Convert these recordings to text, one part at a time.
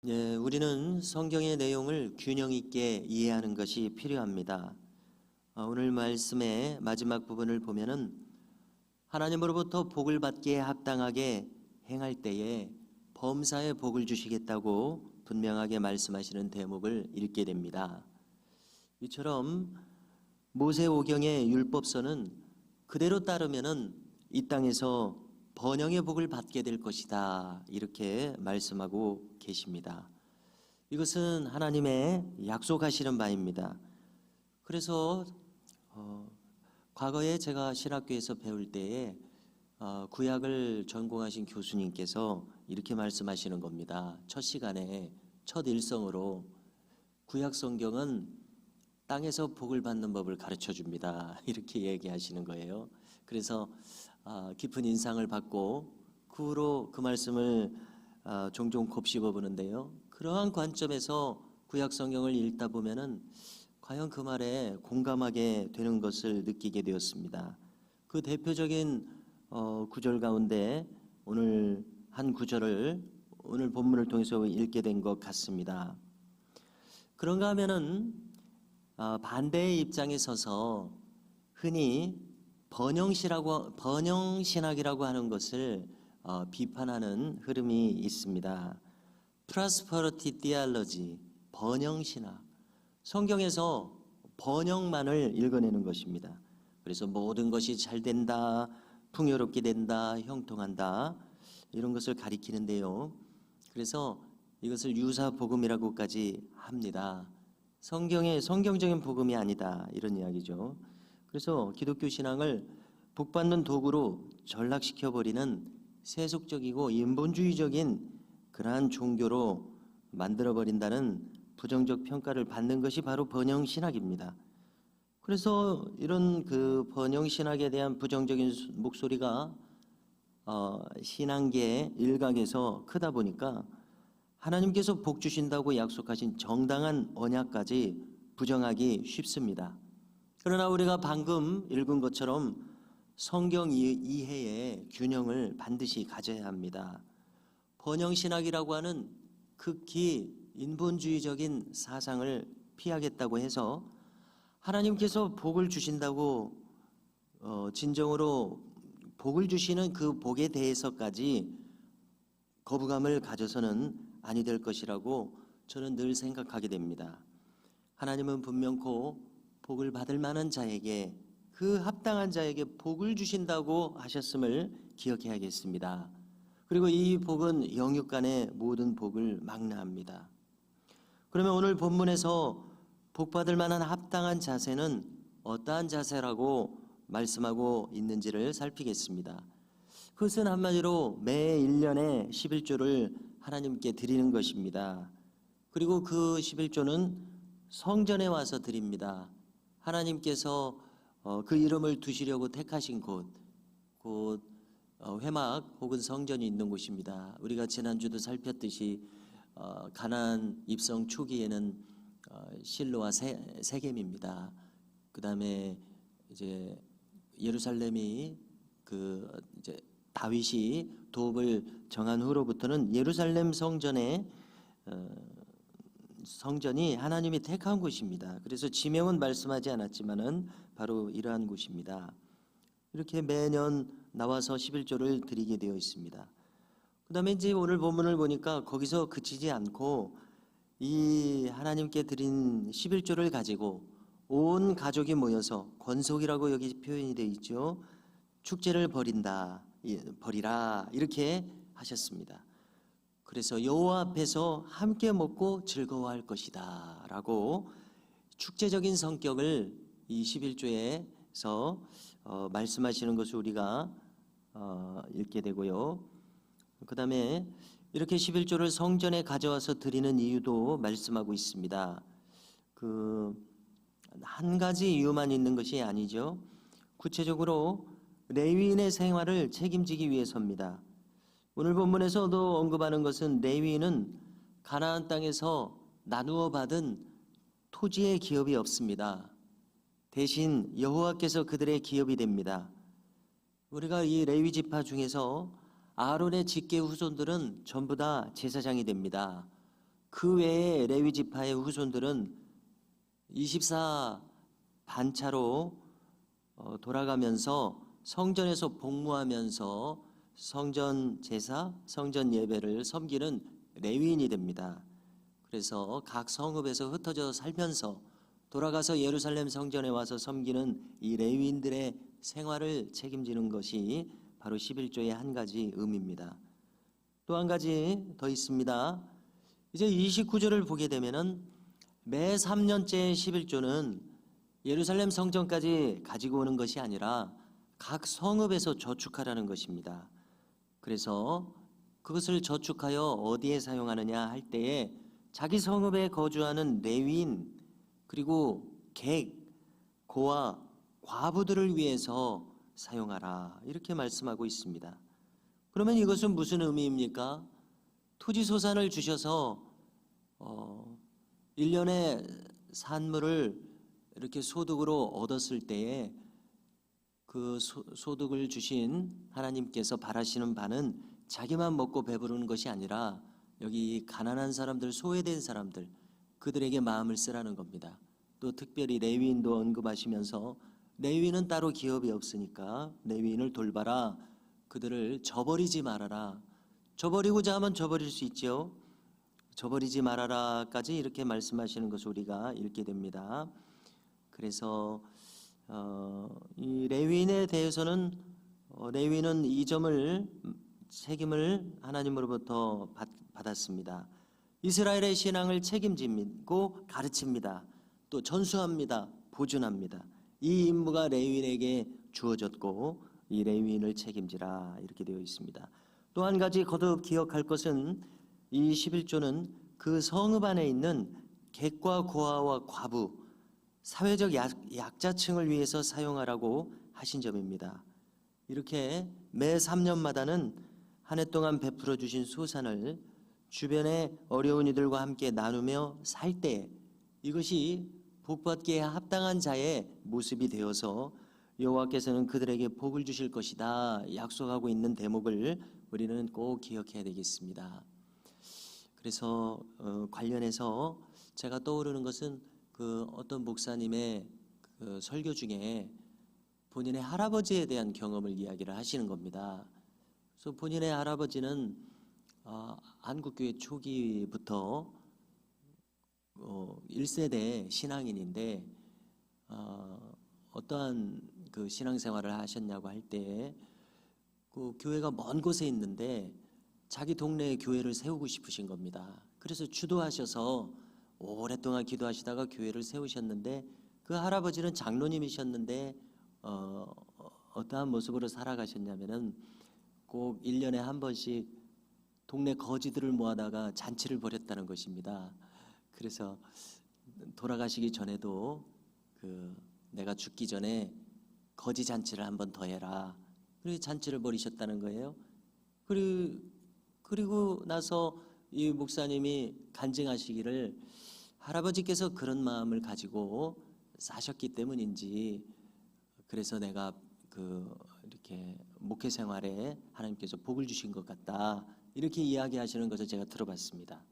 우리는 성경의 내용을 균형 있게 이해하는 것이 필요합니다. 오늘 말씀의 마지막 부분을 보면은 하나님으로부터 복을 받기에 합당하게 행할 때에 범사에 복을 주시겠다고 분명하게 말씀하시는 대목을 읽게 됩니다. 이처럼 모세오경의 율법서는 그대로 따르면은 이 땅에서 번영의 복을 받게 될 것이다, 이렇게 말씀하고 계십니다. 이것은 하나님의 약속하시는 바입니다. 그래서 과거에 제가 신학교에서 배울 때에 구약을 전공하신 교수님께서 이렇게 말씀하시는 겁니다. 첫 시간에 첫 일성으로 구약 성경은 땅에서 복을 받는 법을 가르쳐 줍니다, 이렇게 얘기하시는 거예요. 그래서 깊은 인상을 받고 그 후로 그 말씀을 종종 곱씹어 보는데요. 그러한 관점에서 구약 성경을 읽다 보면은 과연 그 말에 공감하게 되는 것을 느끼게 되었습니다. 그 대표적인 구절 가운데 오늘 한 구절을 오늘 본문을 통해서 읽게 된 것 같습니다. 그런가 하면은 반대의 입장에 서서 흔히 번영신학이라고 하는 것을 비판하는 흐름이 있습니다. Prosperity Theology, 번영신학. 성경에서 번영만을 읽어내는 것입니다. 그래서 모든 것이 잘 된다, 풍요롭게 된다, 형통한다, 이런 것을 가리키는데요. 그래서 이것을 유사복음이라고까지 합니다. 성경적인 복음이 아니다, 이런 이야기죠. 그래서 기독교 신앙을 복받는 도구로 전락시켜버리는 세속적이고 인본주의적인 그러한 종교로 만들어버린다는 부정적 평가를 받는 것이 바로 번영신학입니다. 그래서 이런 그 번영신학에 대한 부정적인 목소리가 신앙계 일각에서 크다 보니까 하나님께서 복 주신다고 약속하신 정당한 언약까지 부정하기 쉽습니다. 그러나 우리가 방금 읽은 것처럼 성경 이해의 균형을 반드시 가져야 합니다. 번영신학이라고 하는 극히 인본주의적인 사상을 피하겠다고 해서 하나님께서 복을 주신다고 진정으로 복을 주시는 그 복에 대해서까지 거부감을 가져서는 아니 될 것이라고 저는 늘 생각하게 됩니다. 하나님은 분명코 복을 받을 만한 자에게, 그 합당한 자에게 복을 주신다고 하셨음을 기억해야겠습니다. 그리고 이 복은 영육간의 모든 복을 망라합니다. 그러면 오늘 본문에서 복 받을 만한 합당한 자세는 어떠한 자세라고 말씀하고 있는지를 살피겠습니다. 그것은 한마디로 매 1년에 11조를 하나님께 드리는 것입니다. 그리고 그 11조는 성전에 와서 드립니다. 하나님께서 그 이름을 두시려고 택하신 곳 회막 혹은 성전이 있는 곳입니다. 우리가 지난주도 살폈듯이 가나안 입성 초기에는 실로와 세겜입니다. 그 다음에 이제 예루살렘이 이제 다윗이 도읍을 정한 후로부터는 예루살렘 성전이 하나님이 택한 곳입니다. 그래서 지명은 말씀하지 않았지만은 바로 이러한 곳입니다. 이렇게 매년 나와서 11조를 드리게 되어 있습니다. 그 다음에 이제 오늘 본문을 보니까 거기서 그치지 않고 이 하나님께 드린 11조를 가지고 온 가족이 모여서 권속이라고 여기 표현이 되어 있죠. 축제를 벌이라, 이렇게 하셨습니다. 그래서 여호와 앞에서 함께 먹고 즐거워할 것이다 라고 축제적인 성격을 이 11조에서 말씀하시는 것을 우리가 읽게 되고요. 그 다음에 이렇게 11조를 성전에 가져와서 드리는 이유도 말씀하고 있습니다. 한 가지 이유만 있는 것이 아니죠. 구체적으로 레위인의 생활을 책임지기 위해서입니다. 오늘 본문에서도 언급하는 것은 레위인은 가나안 땅에서 나누어 받은 토지의 기업이 없습니다. 대신 여호와께서 그들의 기업이 됩니다. 우리가 이 레위 지파 중에서 아론의 직계 후손들은 전부 다 제사장이 됩니다. 그 외에 레위 지파의 후손들은 24 반차로 돌아가면서 성전에서 복무하면서 성전 제사, 성전 예배를 섬기는 레위인이 됩니다. 그래서 각 성읍에서 흩어져 살면서 돌아가서 예루살렘 성전에 와서 섬기는 이 레위인들의 생활을 책임지는 것이 바로 11조의 한 가지 의미입니다. 또 한 가지 더 있습니다. 이제 29절을 보게 되면은 매 3년째 11조는 예루살렘 성전까지 가지고 오는 것이 아니라 각 성읍에서 저축하라는 것입니다. 그래서 그것을 저축하여 어디에 사용하느냐 할 때에 자기 성읍에 거주하는 레위인 그리고 객, 고아, 과부들을 위해서 사용하라 이렇게 말씀하고 있습니다. 그러면 이것은 무슨 의미입니까? 토지소산을 주셔서 1년의 산물을 이렇게 소득으로 얻었을 때에 그 소득을 주신 하나님께서 바라시는 바는 자기만 먹고 배부르는 것이 아니라 여기 가난한 사람들, 소외된 사람들 그들에게 마음을 쓰라는 겁니다. 또 특별히 레위인도 언급하시면서 레위인은 따로 기업이 없으니까 레위인을 돌봐라. 그들을 저버리지 말아라. 저버리고자 하면 저버릴 수 있죠. 저버리지 말아라까지 이렇게 말씀하시는 것을 우리가 읽게 됩니다. 그래서 이 레위인에 대해서는 레위인은 이 점을 책임을 하나님으로부터 받았습니다. 이스라엘의 신앙을 책임지고 가르칩니다. 또 전수합니다. 보존합니다. 이 임무가 레위인에게 주어졌고 이 레위인을 책임지라 이렇게 되어 있습니다. 또 한 가지 거듭 기억할 것은 이 11조는 그 성읍 안에 있는 객과 고아와 과부, 사회적 약자층을 위해서 사용하라고 하신 점입니다. 이렇게 매 3년마다는 한 해 동안 베풀어 주신 소산을 주변의 어려운 이들과 함께 나누며 살 때 이것이 복받기에 합당한 자의 모습이 되어서 여호와께서는 그들에게 복을 주실 것이다 약속하고 있는 대목을 우리는 꼭 기억해야 되겠습니다. 그래서 관련해서 제가 떠오르는 것은 그 어떤 목사님의 그 설교 중에 본인의 할아버지에 대한 경험을 이야기를 하시는 겁니다. 그래서 본인의 할아버지는 한국교회 초기부터 1세대 신앙인인데 어떠한 그 신앙생활을 하셨냐고 할 때 그 교회가 먼 곳에 있는데 자기 동네에 교회를 세우고 싶으신 겁니다. 그래서 주도하셔서 오랫동안 기도하시다가 교회를 세우셨는데 그 할아버지는 장로님이셨는데 어떠한 모습으로 살아가셨냐면은 꼭 1년에 한 번씩 동네 거지들을 모아다가 잔치를 벌였다는 것입니다. 그래서 돌아가시기 전에도 내가 죽기 전에 거지 잔치를 한 번 더 해라. 그래서 잔치를 벌이셨다는 거예요. 그리고 나서 이 목사님이 간증하시기를 할아버지께서 그런 마음을 가지고 사셨기 때문인지 그래서 내가 이렇게 목회 생활에 하나님께서 복을 주신 것 같다. 이렇게 이야기하시는 것을 제가 들어봤습니다.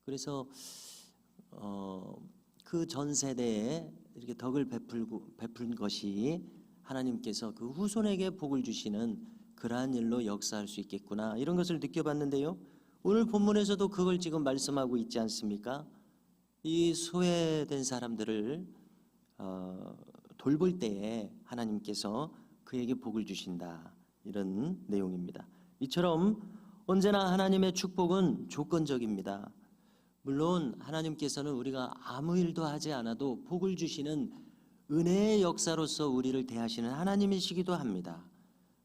그래서 그 전 세대에 이렇게 덕을 베푼 것이 하나님께서 그 후손에게 복을 주시는 그러한 일로 역사할 수 있겠구나 이런 것을 느껴봤는데요. 오늘 본문에서도 그걸 지금 말씀하고 있지 않습니까? 이 소외된 사람들을 돌볼 때에 하나님께서 그에게 복을 주신다 이런 내용입니다. 이처럼 언제나 하나님의 축복은 조건적입니다. 물론 하나님께서는 우리가 아무 일도 하지 않아도 복을 주시는 은혜의 역사로서 우리를 대하시는 하나님이시기도 합니다.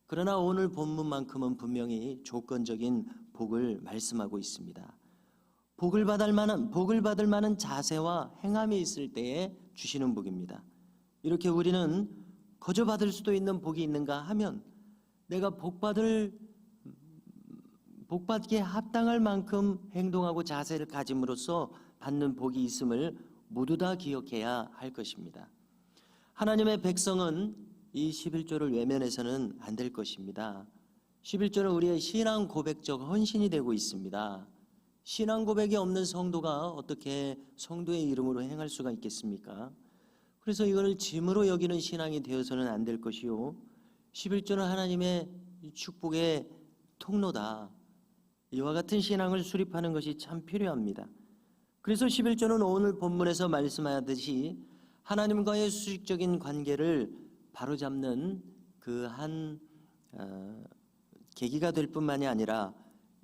그러나 오늘 본문만큼은 분명히 조건적인 복을 말씀하고 있습니다. 복을 받을 만한 자세와 행함이 있을 때에 주시는 복입니다. 이렇게 우리는 거저 받을 수도 있는 복이 있는가 하면 내가 복받기에 합당할 만큼 행동하고 자세를 가짐으로써 받는 복이 있음을 모두 다 기억해야 할 것입니다. 하나님의 백성은 이 11조를 외면해서는 안 될 것입니다. 11조는 우리의 신앙 고백적 헌신이 되고 있습니다. 신앙 고백이 없는 성도가 어떻게 성도의 이름으로 행할 수가 있겠습니까? 그래서 이걸 짐으로 여기는 신앙이 되어서는 안 될 것이요, 11조는 하나님의 축복의 통로다. 이와 같은 신앙을 수립하는 것이 참 필요합니다. 그래서 11조는 오늘 본문에서 말씀하듯이 하나님과의 수직적인 관계를 바로잡는 그 한 계기가 될 뿐만이 아니라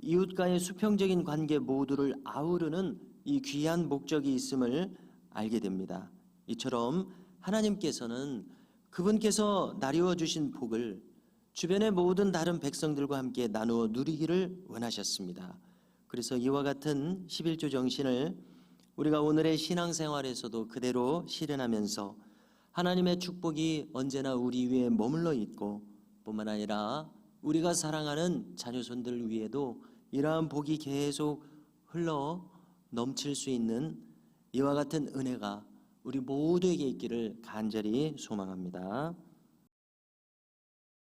이웃과의 수평적인 관계 모두를 아우르는 이 귀한 목적이 있음을 알게 됩니다. 이처럼 하나님께서는 그분께서 나누어 주신 복을 주변의 모든 다른 백성들과 함께 나누어 누리기를 원하셨습니다. 그래서 이와 같은 11조 정신을 우리가 오늘의 신앙생활에서도 그대로 실현하면서 하나님의 축복이 언제나 우리 위에 머물러 있고 뿐만 아니라 우리가 사랑하는 자녀손들 위에도 이러한 복이 계속 흘러 넘칠 수 있는 이와 같은 은혜가 우리 모두에게 있기를 간절히 소망합니다.